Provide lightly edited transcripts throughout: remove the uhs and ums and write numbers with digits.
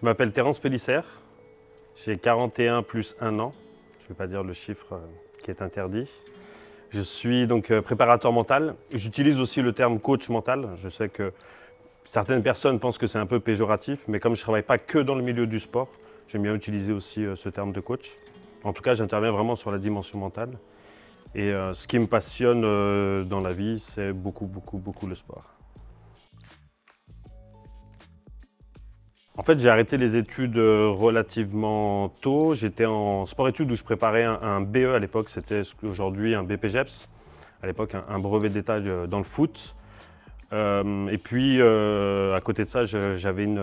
Je m'appelle Terence Pélissère, j'ai 41 plus 1 an, je ne vais pas dire le chiffre qui est interdit. Je suis donc préparateur mental, j'utilise aussi le terme coach mental, je sais que certaines personnes pensent que c'est un peu péjoratif, mais comme je ne travaille pas que dans le milieu du sport, j'aime bien utiliser aussi ce terme de coach. En tout cas, j'interviens vraiment sur la dimension mentale. Et ce qui me passionne dans la vie, c'est beaucoup le sport. En fait, j'ai arrêté les études relativement tôt. J'étais en sport-études où je préparais un BE à l'époque, c'était aujourd'hui un BPGEPS. À l'époque, un brevet d'état dans le foot. Et puis, à côté de ça, j'avais une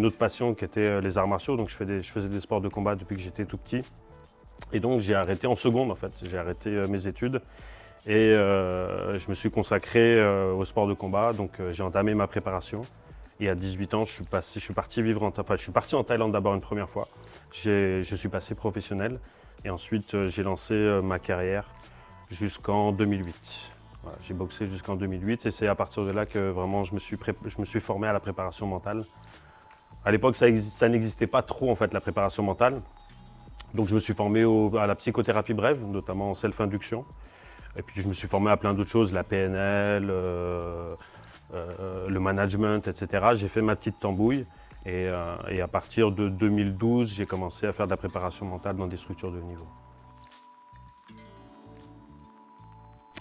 autre passion qui était les arts martiaux. Donc, je faisais des sports de combat depuis que j'étais tout petit. Et donc, j'ai arrêté en seconde, en fait. J'ai arrêté mes études. Et je me suis consacré au sport de combat. Donc, j'ai entamé ma préparation. Et à 18 ans, je suis parti en Thaïlande d'abord une première fois. Je suis passé professionnel. Et ensuite, j'ai lancé ma carrière jusqu'en 2008. Voilà, j'ai boxé jusqu'en 2008 et c'est à partir de là que vraiment je me suis formé à la préparation mentale. À l'époque, ça n'existait pas trop en fait la préparation mentale. Donc je me suis formé à la psychothérapie brève, notamment en self-induction. Et puis je me suis formé à plein d'autres choses, la PNL, le management, etc. J'ai fait ma petite tambouille et à partir de 2012, j'ai commencé à faire de la préparation mentale dans des structures de haut niveau.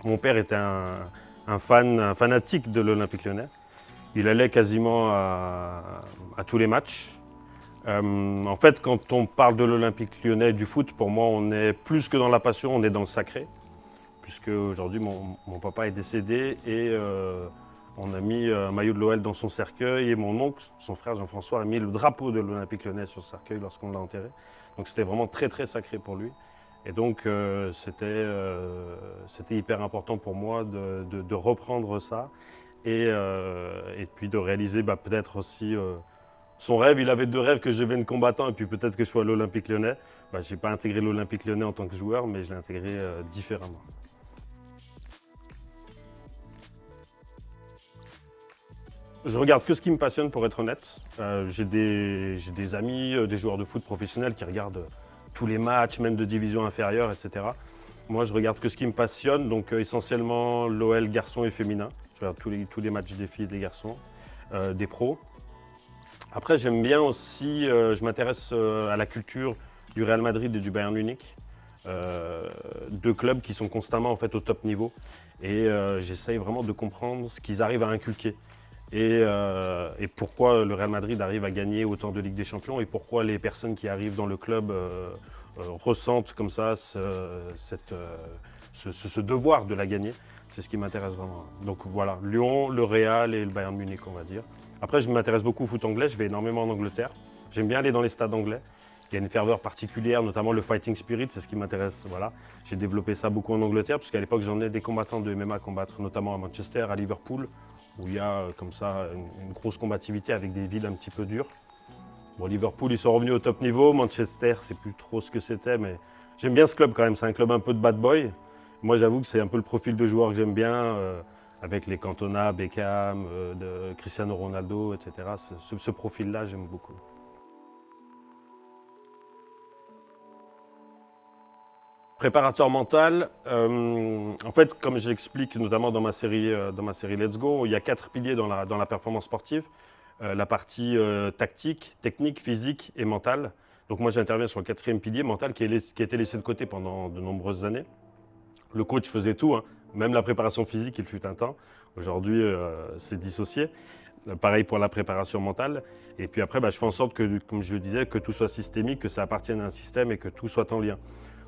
Mon père était un fanatique de l'Olympique Lyonnais. Il allait quasiment à tous les matchs. En fait, quand on parle de l'Olympique Lyonnais et du foot, pour moi, on est plus que dans la passion, on est dans le sacré. Puisque aujourd'hui, mon papa est décédé et on a mis un maillot de l'OL dans son cercueil et mon oncle, son frère Jean-François, a mis le drapeau de l'Olympique Lyonnais sur le cercueil lorsqu'on l'a enterré. Donc c'était vraiment très sacré pour lui. Et donc c'était hyper important pour moi de reprendre ça et puis de réaliser peut-être aussi son rêve. Il avait deux rêves, que je devienne combattant et puis peut-être que je sois à l'Olympique Lyonnais. Je n'ai pas intégré l'Olympique Lyonnais en tant que joueur, mais je l'ai intégré différemment. Je regarde que ce qui me passionne pour être honnête. J'ai des amis, des joueurs de foot professionnels qui regardent tous les matchs, même de division inférieure, etc. Moi, je regarde que ce qui me passionne, donc essentiellement l'OL garçons et féminin. Je regarde tous les matchs des filles et des garçons, des pros. Après, j'aime bien aussi, je m'intéresse à la culture du Real Madrid et du Bayern Munich. Deux clubs qui sont constamment en fait, au top niveau. Et j'essaye vraiment de comprendre ce qu'ils arrivent à inculquer. Et pourquoi le Real Madrid arrive à gagner autant de Ligue des Champions et pourquoi les personnes qui arrivent dans le club ressentent comme ça ce devoir de la gagner. C'est ce qui m'intéresse vraiment. Donc voilà, Lyon, le Real et le Bayern Munich, on va dire. Après, je m'intéresse beaucoup au foot anglais, je vais énormément en Angleterre. J'aime bien aller dans les stades anglais. Il y a une ferveur particulière, notamment le fighting spirit, c'est ce qui m'intéresse. Voilà. J'ai développé ça beaucoup en Angleterre, puisqu'à l'époque, j'emmenais des combattants de MMA combattre, notamment à Manchester, à Liverpool, où il y a comme ça une grosse combativité avec des villes un petit peu dures. Bon, Liverpool, ils sont revenus au top niveau. Manchester, c'est plus trop ce que c'était, mais j'aime bien ce club quand même. C'est un club un peu de bad boy. Moi, j'avoue que c'est un peu le profil de joueur que j'aime bien, avec les Cantona, Beckham, Cristiano Ronaldo, etc. Ce profil-là, j'aime beaucoup. Préparateur mental, en fait, comme j'explique notamment dans ma série Let's Go, il y a 4 piliers dans la performance sportive. La partie tactique, technique, physique et mentale. Donc moi, j'interviens sur le 4e pilier, mental, qui a été laissé de côté pendant de nombreuses années. Le coach faisait tout, hein. Même la préparation physique, il fut un temps. Aujourd'hui, c'est dissocié. Pareil pour la préparation mentale. Et puis après, je fais en sorte que, comme je le disais, que tout soit systémique, que ça appartienne à un système et que tout soit en lien.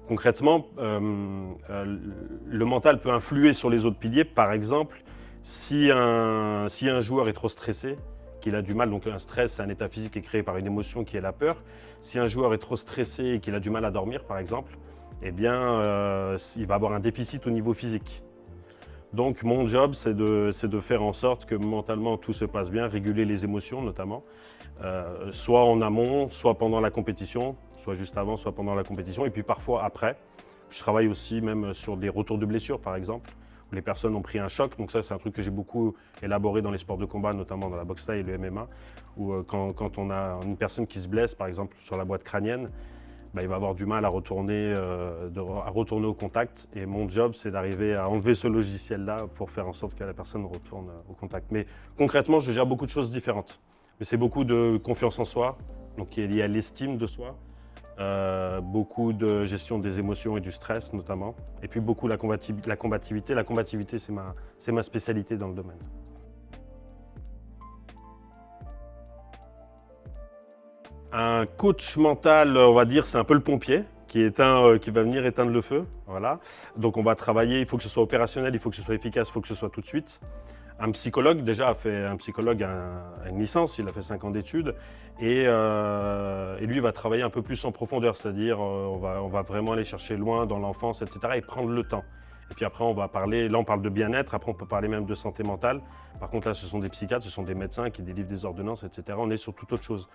Concrètement, le mental peut influer sur les autres piliers. Par exemple, si un joueur est trop stressé, qu'il a du mal, donc un stress, c'est un état physique qui est créé par une émotion qui est la peur. Si un joueur est trop stressé et qu'il a du mal à dormir, par exemple, eh bien, il va avoir un déficit au niveau physique. Donc mon job, c'est de faire en sorte que mentalement tout se passe bien, réguler les émotions notamment, soit en amont, soit pendant la compétition, soit juste avant, soit pendant la compétition, et puis parfois après. Je travaille aussi même sur des retours de blessures par exemple, où les personnes ont pris un choc. Donc ça, c'est un truc que j'ai beaucoup élaboré dans les sports de combat, notamment dans la boxe thaï et le MMA, où quand on a une personne qui se blesse, par exemple sur la boîte crânienne, bah, il va avoir du mal à retourner au contact. Et mon job, c'est d'arriver à enlever ce logiciel-là pour faire en sorte que la personne retourne au contact. Mais concrètement, je gère beaucoup de choses différentes. Mais c'est beaucoup de confiance en soi, donc qui est lié à l'estime de soi, beaucoup de gestion des émotions et du stress notamment, et puis beaucoup la combativité. La combativité, c'est ma spécialité dans le domaine. Un coach mental, on va dire, c'est un peu le pompier qui va venir éteindre le feu. Voilà. Donc on va travailler, il faut que ce soit opérationnel, il faut que ce soit efficace, il faut que ce soit tout de suite. Un psychologue, déjà, a une licence, il a fait 5 ans d'études, et lui va travailler un peu plus en profondeur, c'est-à-dire on va vraiment aller chercher loin dans l'enfance, etc., et prendre le temps. Et puis après, on va parler, là on parle de bien-être, après on peut parler même de santé mentale. Par contre là, ce sont des psychiatres, ce sont des médecins qui délivrent des ordonnances, etc. On est sur toute autre chose.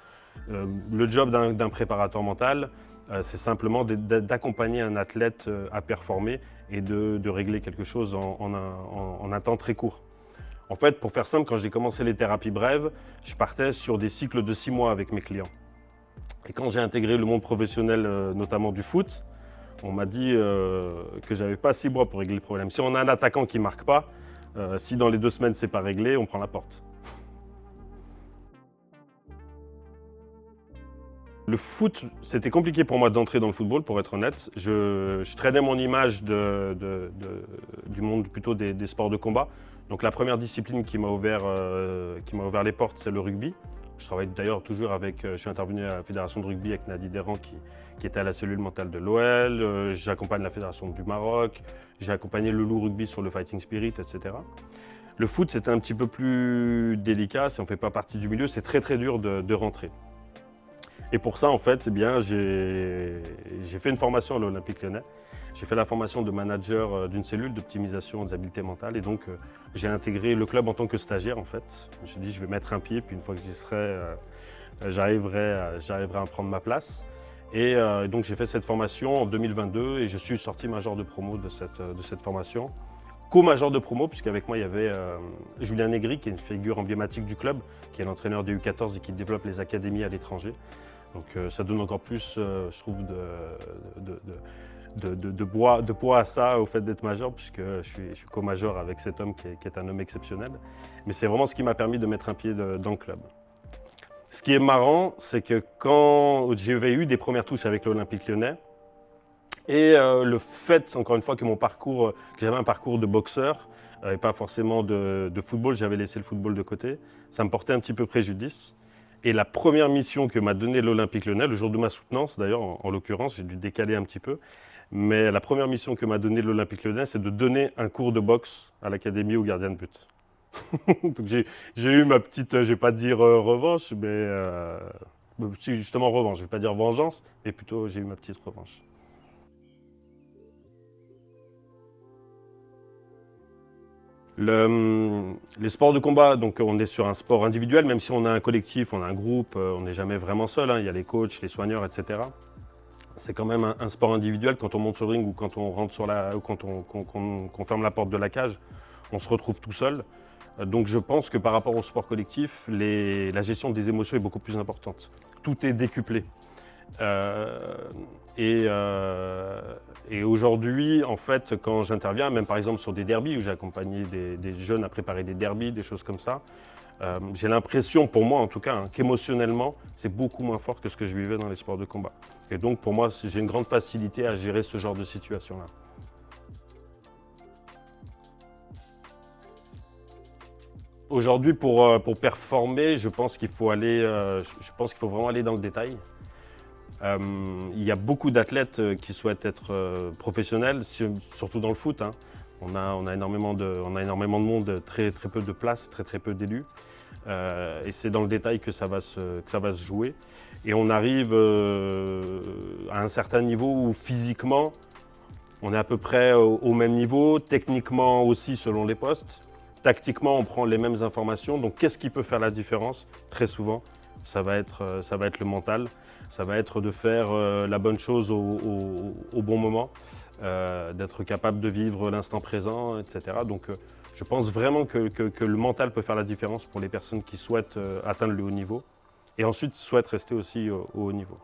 Le job d'un préparateur mental, c'est simplement d'accompagner un athlète à performer et de régler quelque chose en un temps très court. En fait, pour faire simple, quand j'ai commencé les thérapies brèves, je partais sur des cycles de 6 mois avec mes clients. Et quand j'ai intégré le monde professionnel, notamment du foot, on m'a dit que j'avais pas 6 mois pour régler le problème. Si on a un attaquant qui ne marque pas, si dans les 2 semaines c'est pas réglé, on prend la porte. Le foot, c'était compliqué pour moi d'entrer dans le football, pour être honnête. Je traînais mon image du monde plutôt des sports de combat. Donc la première discipline qui m'a ouvert les portes, c'est le rugby. Je travaille d'ailleurs toujours je suis intervenu à la fédération de rugby avec Nadi Deran qui était à la cellule mentale de l'OL. J'accompagne la fédération du Maroc. J'ai accompagné le Loup Rugby sur le Fighting Spirit, etc. Le foot, c'était un petit peu plus délicat. Si on ne fait pas partie du milieu, c'est très très dur de rentrer. Et pour ça, en fait, eh bien, j'ai fait une formation à l'Olympique Lyonnais. J'ai fait la formation de manager d'une cellule d'optimisation des habiletés mentales. Et donc, j'ai intégré le club en tant que stagiaire, en fait. Je me suis dit, je vais mettre un pied, puis une fois que j'y serai, j'arriverai à prendre ma place. Et donc, j'ai fait cette formation en 2022 et je suis sorti major de promo de cette formation. Co-major de promo, puisqu'avec moi, il y avait Julien Negri, qui est une figure emblématique du club, qui est l'entraîneur des U14 et qui développe les académies à l'étranger. Donc ça donne encore plus, je trouve, de poids à ça, au fait d'être major, puisque je suis co-major avec cet homme qui est un homme exceptionnel. Mais c'est vraiment ce qui m'a permis de mettre un pied dans le club. Ce qui est marrant, c'est que quand j'avais eu des premières touches avec l'Olympique Lyonnais, et le fait, encore une fois, que j'avais un parcours de boxeur, et pas forcément de football, j'avais laissé le football de côté, ça me portait un petit peu préjudice. Et la première mission que m'a donnée l'Olympique Lyonnais, le jour de ma soutenance d'ailleurs, en l'occurrence, j'ai dû décaler un petit peu, mais la première mission que m'a donnée l'Olympique Lyonnais, c'est de donner un cours de boxe à l'académie aux gardiens de but. Donc j'ai eu ma petite, je ne vais pas dire revanche, mais justement revanche, je ne vais pas dire vengeance, mais plutôt j'ai eu ma petite revanche. Les sports de combat, donc on est sur un sport individuel, même si on a un collectif, on a un groupe, on n'est jamais vraiment seul, hein, il y a les coachs, les soigneurs, etc. C'est quand même un sport individuel. Quand on monte sur le ring ou quand on rentre ou quand qu'on ferme la porte de la cage, on se retrouve tout seul. Donc je pense que par rapport au sport collectif, la gestion des émotions est beaucoup plus importante. Tout est décuplé. Et aujourd'hui, en fait, quand j'interviens, même par exemple sur des derbies, où j'ai accompagné des jeunes à préparer des derbies, des choses comme ça, j'ai l'impression, pour moi en tout cas, hein, qu'émotionnellement, c'est beaucoup moins fort que ce que je vivais dans les sports de combat. Et donc pour moi, j'ai une grande facilité à gérer ce genre de situation-là. Aujourd'hui, pour performer, je pense qu'il faut vraiment aller dans le détail. Il y a beaucoup d'athlètes qui souhaitent être professionnels, surtout dans le foot, hein. On a énormément de monde, très peu de place, très peu d'élus. Et c'est dans le détail que ça va se jouer. Et on arrive à un certain niveau où physiquement, on est à peu près au même niveau, techniquement aussi selon les postes. Tactiquement, on prend les mêmes informations. Donc qu'est-ce qui peut faire la différence? Très souvent, ça va être le mental. Ça va être de faire la bonne chose au bon moment. d'être capable de vivre l'instant présent, etc. Donc je pense vraiment que le mental peut faire la différence pour les personnes qui souhaitent atteindre le haut niveau et ensuite souhaitent rester aussi au haut niveau.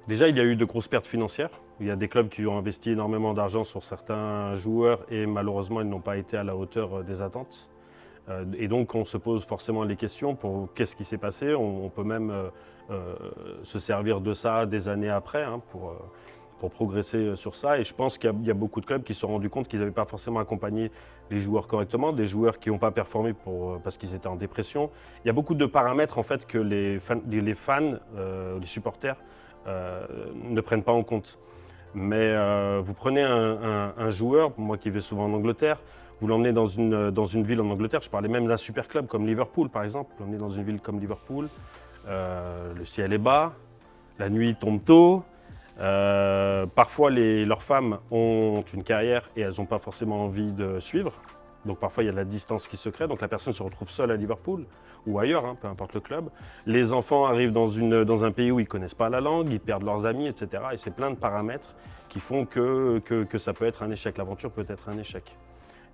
Déjà, il y a eu de grosses pertes financières. Il y a des clubs qui ont investi énormément d'argent sur certains joueurs et malheureusement, ils n'ont pas été à la hauteur des attentes. Et donc, on se pose forcément les questions pour qu'est-ce qui s'est passé. On peut même se servir de ça des années après pour progresser sur ça. Et je pense qu'il y a beaucoup de clubs qui se sont rendus compte qu'ils n'avaient pas forcément accompagné les joueurs correctement, des joueurs qui n'ont pas performé parce qu'ils étaient en dépression. Il y a beaucoup de paramètres en fait que les fans, les supporters, ne prennent pas en compte. Mais vous prenez un joueur, moi qui vais souvent en Angleterre, vous l'emmenez dans une ville en Angleterre, je parlais même d'un super club comme Liverpool par exemple, vous l'emmenez dans une ville comme Liverpool, le ciel est bas, la nuit tombe tôt, parfois leurs femmes ont une carrière et elles n'ont pas forcément envie de suivre. Donc parfois il y a de la distance qui se crée, donc la personne se retrouve seule à Liverpool ou ailleurs, hein, peu importe le club. Les enfants arrivent dans un pays où ils ne connaissent pas la langue, ils perdent leurs amis, etc. Et c'est plein de paramètres qui font que ça peut être un échec, l'aventure peut être un échec.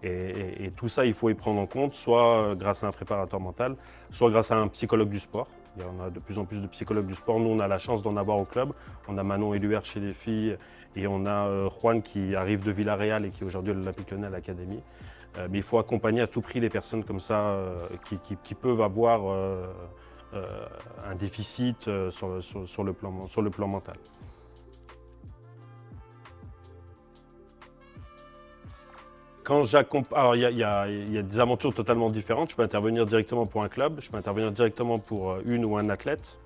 Et tout ça, il faut y prendre en compte, soit grâce à un préparateur mental, soit grâce à un psychologue du sport. Il y en a de plus en plus de psychologues du sport. Nous, on a la chance d'en avoir au club. On a Manon Éluère chez les filles et on a Juan qui arrive de Villarreal et qui est aujourd'hui à l'Olympique Lyonnais à l'Académie. Mais il faut accompagner à tout prix les personnes comme ça qui peuvent avoir un déficit sur le plan mental. Alors, il y a des aventures totalement différentes. Je peux intervenir directement pour un club, je peux intervenir directement pour une ou un athlète.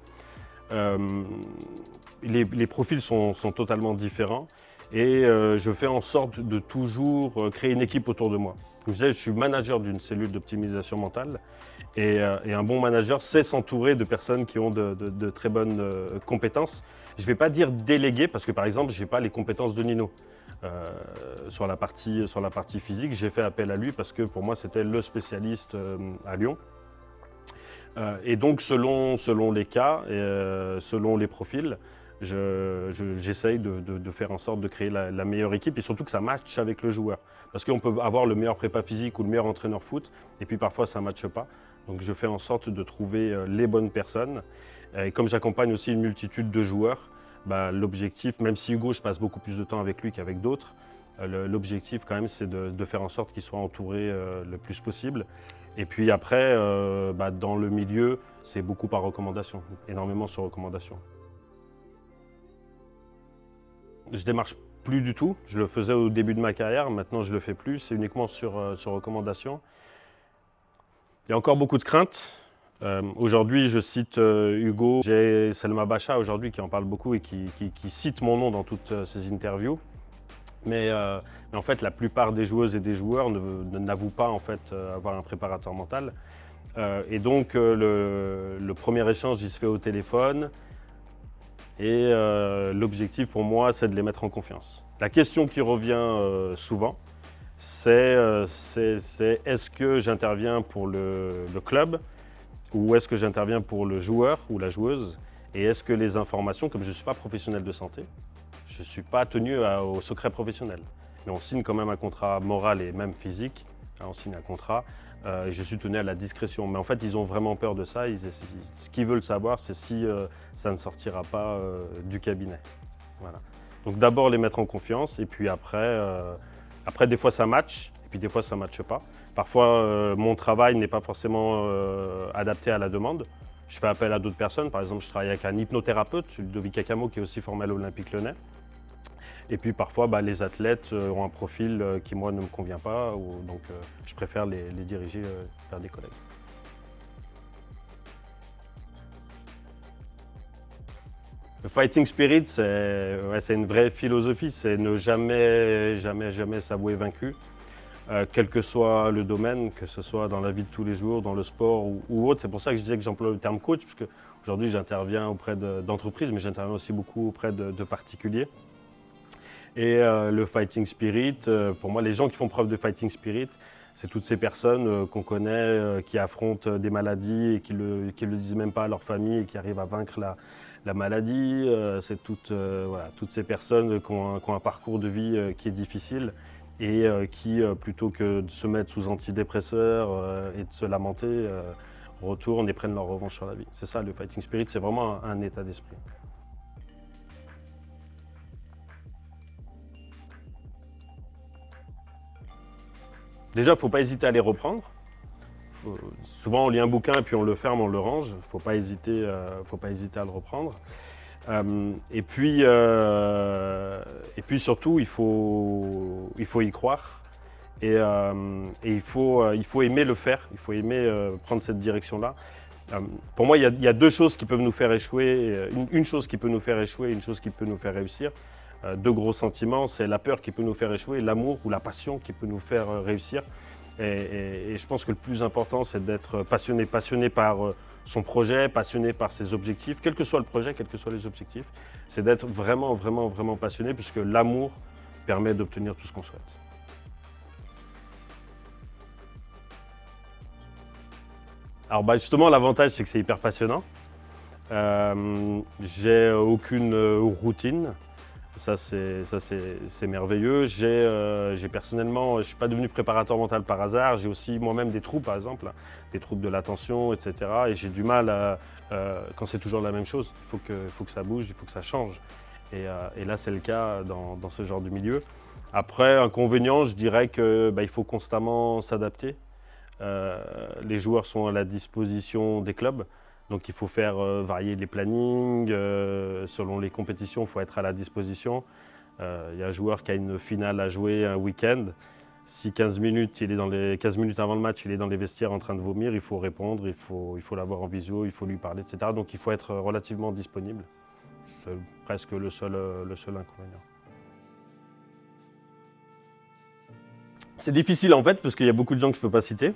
Les profils sont totalement différents et je fais en sorte de toujours créer une équipe autour de moi. Comme je disais, je suis manager d'une cellule d'optimisation mentale et un bon manager sait s'entourer de personnes qui ont de très bonnes compétences. Je ne vais pas dire déléguer parce que par exemple, je n'ai pas les compétences de Nino. Sur la partie physique, j'ai fait appel à lui parce que pour moi c'était le spécialiste à Lyon. Et donc selon les cas et selon les profils, j'essaye de faire en sorte de créer la meilleure équipe et surtout que ça matche avec le joueur. Parce qu'on peut avoir le meilleur prépa physique ou le meilleur entraîneur foot et puis parfois ça ne matche pas. Donc je fais en sorte de trouver les bonnes personnes. Et comme j'accompagne aussi une multitude de joueurs, bah, l'objectif, même si Hugo, je passe beaucoup plus de temps avec lui qu'avec d'autres, l'objectif quand même c'est de faire en sorte qu'il soit entouré le plus possible. Et puis après, bah, dans le milieu, c'est beaucoup par recommandation, énormément sur recommandation. Je démarche plus du tout, je le faisais au début de ma carrière, maintenant je ne le fais plus, c'est uniquement sur recommandation. Il y a encore beaucoup de craintes. Aujourd'hui, je cite Hugo, j'ai Selma Bacha aujourd'hui qui en parle beaucoup et qui cite mon nom dans toutes ses interviews. Mais en fait, la plupart des joueuses et des joueurs n'avouent pas en fait, avoir un préparateur mental. Et donc, le premier échange, il se fait au téléphone. Et l'objectif pour moi, c'est de les mettre en confiance. La question qui revient souvent, c'est est-ce que j'interviens pour le club ou est-ce que j'interviens pour le joueur ou la joueuse? Et est-ce que les informations, comme je ne suis pas professionnel de santé, je ne suis pas tenu au secret professionnel. Mais on signe quand même un contrat moral et même physique, hein, on signe un contrat, et je suis tenu à la discrétion. Mais en fait, ils ont vraiment peur de ça. Ce qu'ils veulent savoir, c'est si ça ne sortira pas du cabinet. Voilà. Donc d'abord les mettre en confiance, et puis après des fois ça match, et puis des fois ça ne matche pas. Parfois, mon travail n'est pas forcément adapté à la demande. Je fais appel à d'autres personnes. Par exemple, je travaille avec un hypnothérapeute, Ludovic Acamo, qui est aussi formé à l'Olympique Lyonnais. Et puis parfois, bah, les athlètes ont un profil qui, moi, ne me convient pas. Donc, je préfère les diriger vers des collègues. Le fighting spirit, c'est une vraie philosophie. C'est ne jamais s'avouer vaincu. Quel que soit le domaine, que ce soit dans la vie de tous les jours, dans le sport ou autre. C'est pour ça que je disais que j'emploie le terme coach, parce qu'aujourd'hui j'interviens auprès d'entreprises, mais j'interviens aussi beaucoup auprès de particuliers. Et le fighting spirit, pour moi, les gens qui font preuve de fighting spirit, c'est toutes ces personnes qu'on connaît, qui affrontent des maladies et qui le disent même pas à leur famille et qui arrivent à vaincre la maladie, c'est voilà, toutes ces personnes qui ont un parcours de vie qui est difficile et qui, plutôt que de se mettre sous antidépresseurs et de se lamenter, retournent et prennent leur revanche sur la vie. C'est ça le fighting spirit, c'est vraiment un état d'esprit. Déjà, il ne faut pas hésiter à les reprendre. Souvent, on lit un bouquin et puis on le ferme, on le range. Il ne faut pas hésiter à le reprendre. Et puis surtout, il faut y croire. Et il faut aimer le faire. Il faut aimer prendre cette direction-là. Pour moi, il y a deux choses qui peuvent nous faire échouer. Une chose qui peut nous faire échouer et une chose qui peut nous faire réussir. Deux gros sentiments, c'est la peur qui peut nous faire échouer, l'amour ou la passion qui peut nous faire réussir. Et je pense que le plus important, c'est d'être passionné par son projet, passionné par ses objectifs, quel que soit le projet, quels que soient les objectifs. C'est d'être vraiment, vraiment, vraiment passionné, puisque l'amour permet d'obtenir tout ce qu'on souhaite. Alors justement, l'avantage, c'est que c'est hyper passionnant. J'ai aucune routine. Ça, c'est merveilleux. J'ai personnellement, je ne suis pas devenu préparateur mental par hasard. J'ai aussi moi-même des troubles, par exemple, des troubles de l'attention, etc. Et j'ai du mal quand c'est toujours la même chose. Il faut que ça bouge, il faut que ça change. Et là, c'est le cas dans ce genre de milieu. Après, inconvénient, je dirais qu'il faut constamment s'adapter. Les joueurs sont à la disposition des clubs. Donc il faut faire varier les plannings, selon les compétitions, il faut être à la disposition. Il y a un joueur qui a une finale à jouer un week-end. Si 15 minutes avant le match, il est dans les vestiaires en train de vomir, il faut répondre, il faut l'avoir en visio, il faut lui parler, etc. Donc il faut être relativement disponible. C'est presque le seul inconvénient. C'est difficile en fait, parce qu'il y a beaucoup de gens que je ne peux pas citer.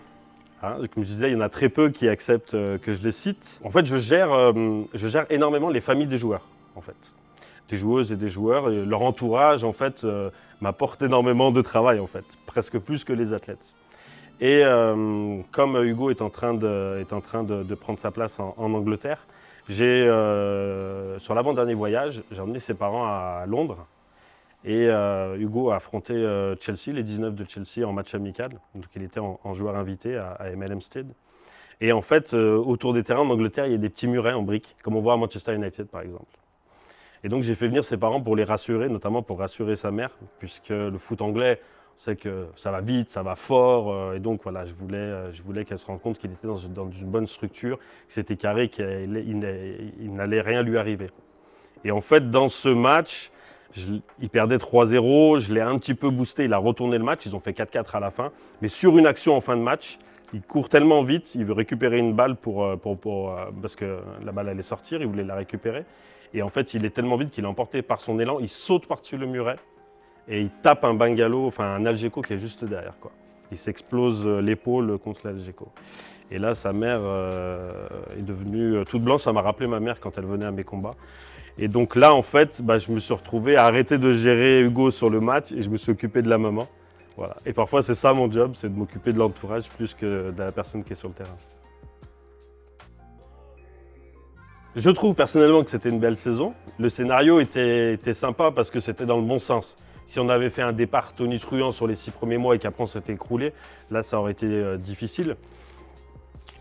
Hein, comme je disais, il y en a très peu qui acceptent que je les cite. En fait, je gère énormément les familles des joueurs, en fait. Des joueuses et des joueurs. Et leur entourage, en fait, m'apporte énormément de travail, en fait. Presque plus que les athlètes. Et comme Hugo est en train de prendre sa place en Angleterre, sur l'avant-dernier voyage, j'ai emmené ses parents à Londres. Et Hugo a affronté Chelsea, les 19 de Chelsea en match amical. Donc il était en joueur invité à ML Stead. Et en fait, autour des terrains en Angleterre, il y a des petits murets en briques, comme on voit à Manchester United par exemple. Et donc j'ai fait venir ses parents pour les rassurer, notamment pour rassurer sa mère, puisque le foot anglais, on sait que ça va vite, ça va fort. Et donc voilà, je voulais qu'elle se rende compte qu'il était dans une bonne structure, que c'était carré, qu'il n'allait rien lui arriver. Et en fait, dans ce match, il perdait 3-0, je l'ai un petit peu boosté, il a retourné le match, ils ont fait 4-4 à la fin. Mais sur une action en fin de match, il court tellement vite, il veut récupérer une balle parce que la balle allait sortir, il voulait la récupérer. Et en fait, il est tellement vite qu'il est emporté par son élan, il saute par-dessus le muret et il tape un bungalow, enfin un Algeco qui est juste derrière, quoi. Il s'explose l'épaule contre l'Algeco. Et là, sa mère est devenue toute blanche, ça m'a rappelé ma mère quand elle venait à mes combats. Et donc là, en fait, je me suis retrouvé à arrêter de gérer Hugo sur le match et je me suis occupé de la maman. Voilà. Et parfois, c'est ça mon job, c'est de m'occuper de l'entourage plus que de la personne qui est sur le terrain. Je trouve personnellement que c'était une belle saison. Le scénario était sympa parce que c'était dans le bon sens. Si on avait fait un départ tonitruant sur les 6 premiers mois et qu'après on s'était écroulé, là ça aurait été difficile.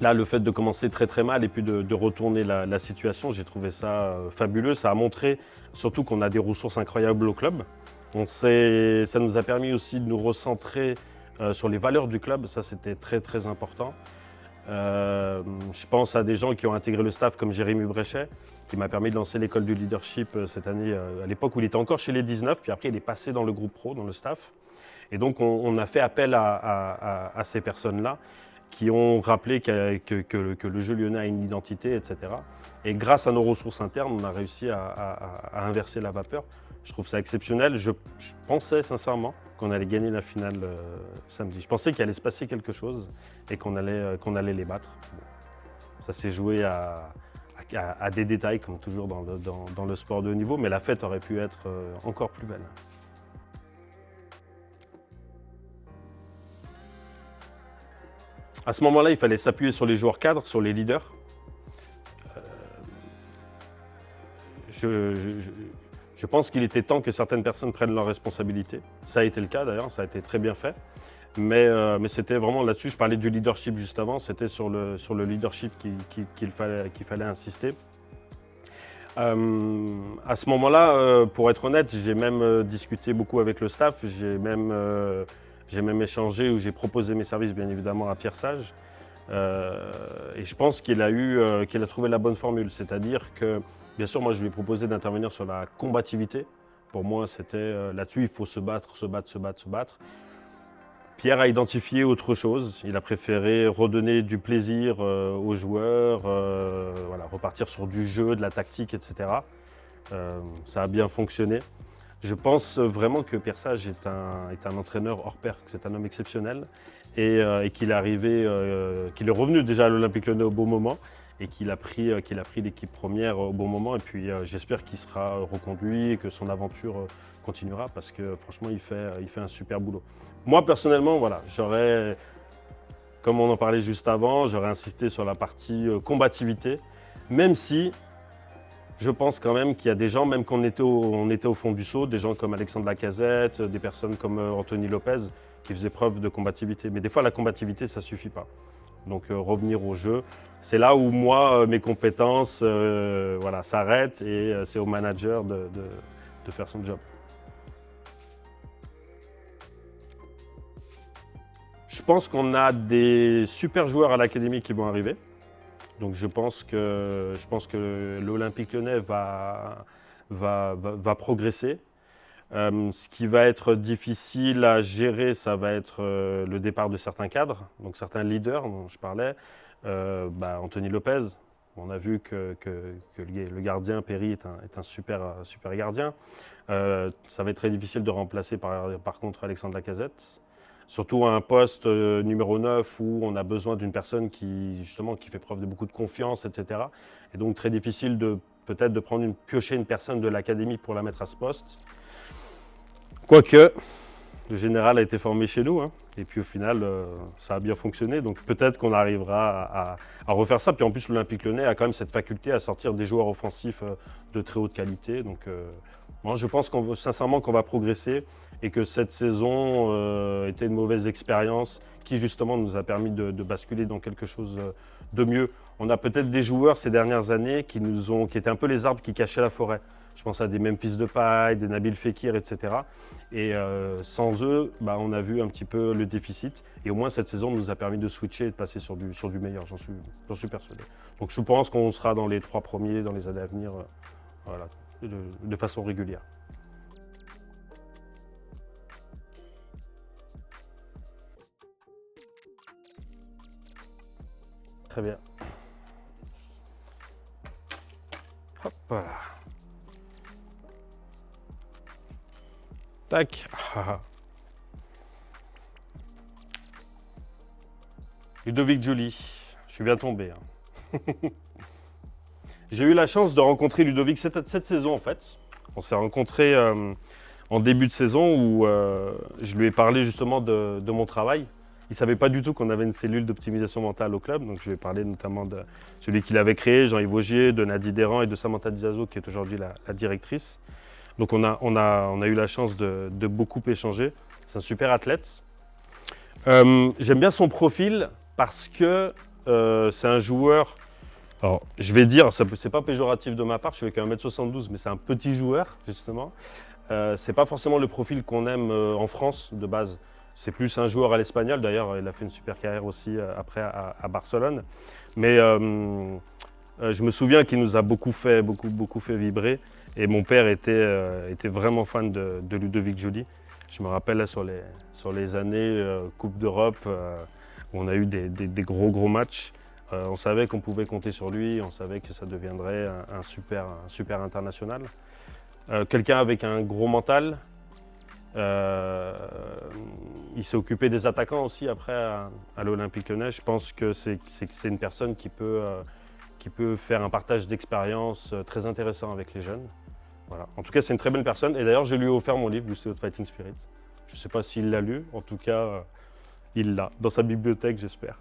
Là, le fait de commencer très très mal et puis de retourner la situation, j'ai trouvé ça fabuleux. Ça a montré surtout qu'on a des ressources incroyables au club. Ça nous a permis aussi de nous recentrer sur les valeurs du club. Ça, c'était très très important. Je pense à des gens qui ont intégré le staff comme Jérémy Bréchet, qui m'a permis de lancer l'école du leadership cette année, à l'époque où il était encore chez les 19, puis après il est passé dans le groupe pro, dans le staff. Et donc on a fait appel à ces personnes-là qui ont rappelé que le jeu lyonnais a une identité, etc. Et grâce à nos ressources internes, on a réussi à inverser la vapeur. Je trouve ça exceptionnel. Je pensais sincèrement qu'on allait gagner la finale samedi. Je pensais qu'il allait se passer quelque chose et qu'on allait les battre. Bon. Ça s'est joué à des détails, comme toujours dans le sport de haut niveau, mais la fête aurait pu être encore plus belle. À ce moment-là, il fallait s'appuyer sur les joueurs cadres, sur les leaders. je pense qu'il était temps que certaines personnes prennent leurs responsabilités. Ça a été le cas d'ailleurs, ça a été très bien fait. Mais c'était vraiment là-dessus, je parlais du leadership juste avant, c'était sur le leadership qu'il fallait insister. À ce moment-là, pour être honnête, j'ai même discuté beaucoup avec le staff, j'ai même échangé ou j'ai proposé mes services bien évidemment à Pierre Sage. Et je pense qu'il a trouvé la bonne formule, c'est-à-dire que bien sûr moi je lui ai proposé d'intervenir sur la combativité. Pour moi c'était là-dessus, il faut se battre, se battre, se battre, se battre. Pierre a identifié autre chose, il a préféré redonner du plaisir aux joueurs, voilà, repartir sur du jeu, de la tactique, etc. Ça a bien fonctionné. Je pense vraiment que Pierre Sage est un entraîneur hors pair, que c'est un homme exceptionnel et qu'il est revenu déjà à l'Olympique Lyonnais au bon moment et qu'il a pris l'équipe première au bon moment. Et puis j'espère qu'il sera reconduit et que son aventure continuera parce que franchement il fait un super boulot. Moi personnellement, voilà, comme on en parlait juste avant, j'aurais insisté sur la partie combativité, même si je pense quand même qu'il y a des gens, même quand on était au fond du seau, des gens comme Alexandre Lacazette, des personnes comme Anthony Lopez, qui faisaient preuve de combativité. Mais des fois, la combativité, ça ne suffit pas. Donc revenir au jeu, c'est là où moi, mes compétences voilà, s'arrêtent et c'est au manager de faire son job. Je pense qu'on a des super joueurs à l'académie qui vont arriver. Donc je pense que l'Olympique Lyonnais va progresser. Ce qui va être difficile à gérer, ça va être le départ de certains cadres, donc certains leaders dont je parlais. Anthony Lopez, on a vu que le gardien Perry est un super gardien. Ça va être très difficile de remplacer par contre Alexandre Lacazette. Surtout à un poste numéro 9 où on a besoin d'une personne qui fait preuve de beaucoup de confiance, etc. Et donc très difficile peut-être de piocher une personne de l'académie pour la mettre à ce poste. Quoique, le général a été formé chez nous, hein, et puis au final, ça a bien fonctionné. Donc peut-être qu'on arrivera à refaire ça. Puis en plus, l'Olympique Lyonnais a quand même cette faculté à sortir des joueurs offensifs de très haute qualité. Donc moi, je pense sincèrement qu'on va progresser et que cette saison était une mauvaise expérience qui justement nous a permis de basculer dans quelque chose de mieux. On a peut-être des joueurs ces dernières années qui étaient un peu les arbres qui cachaient la forêt. Je pense à des Memphis Depay, des Nabil Fekir, etc. Et sans eux, on a vu un petit peu le déficit. Et au moins cette saison nous a permis de switcher et de passer sur du meilleur, j'en suis persuadé. Donc je pense qu'on sera dans les 3 premiers dans les années à venir, voilà, de façon régulière. Très bien. Hop là. Tac. Ludovic Giuli, je suis bien tombé. Hein. J'ai eu la chance de rencontrer Ludovic cette saison en fait. On s'est rencontrés en début de saison où je lui ai parlé justement de mon travail. Il ne savait pas du tout qu'on avait une cellule d'optimisation mentale au club, donc je lui ai parlé notamment de celui qu'il avait créé, Jean-Yves Augier, de Nadie Deran et de Samantha Dizazo qui est aujourd'hui la directrice. Donc on a eu la chance de beaucoup échanger. C'est un super athlète. J'aime bien son profil parce que c'est un joueur, alors je vais dire, c'est pas péjoratif de ma part, je fais qu'un 1m72, mais c'est un petit joueur justement. C'est pas forcément le profil qu'on aime en France de base. C'est plus un joueur à l'espagnol, d'ailleurs il a fait une super carrière aussi après à Barcelone. Mais je me souviens qu'il nous a beaucoup fait vibrer. Et mon père était vraiment fan de Ludovic Giuli. Je me rappelle là, sur les années Coupe d'Europe où on a eu des gros matchs. On savait qu'on pouvait compter sur lui, on savait que ça deviendrait un super international. Quelqu'un avec un gros mental. Il s'est occupé des attaquants aussi après à l'Olympique Lyonnais. Je pense que c'est une personne qui peut faire un partage d'expérience très intéressant avec les jeunes. Voilà. En tout cas, c'est une très bonne personne. Et d'ailleurs, je lui ai offert mon livre, Boosted Fighting Spirit. Je ne sais pas s'il l'a lu. En tout cas, il l'a dans sa bibliothèque, j'espère.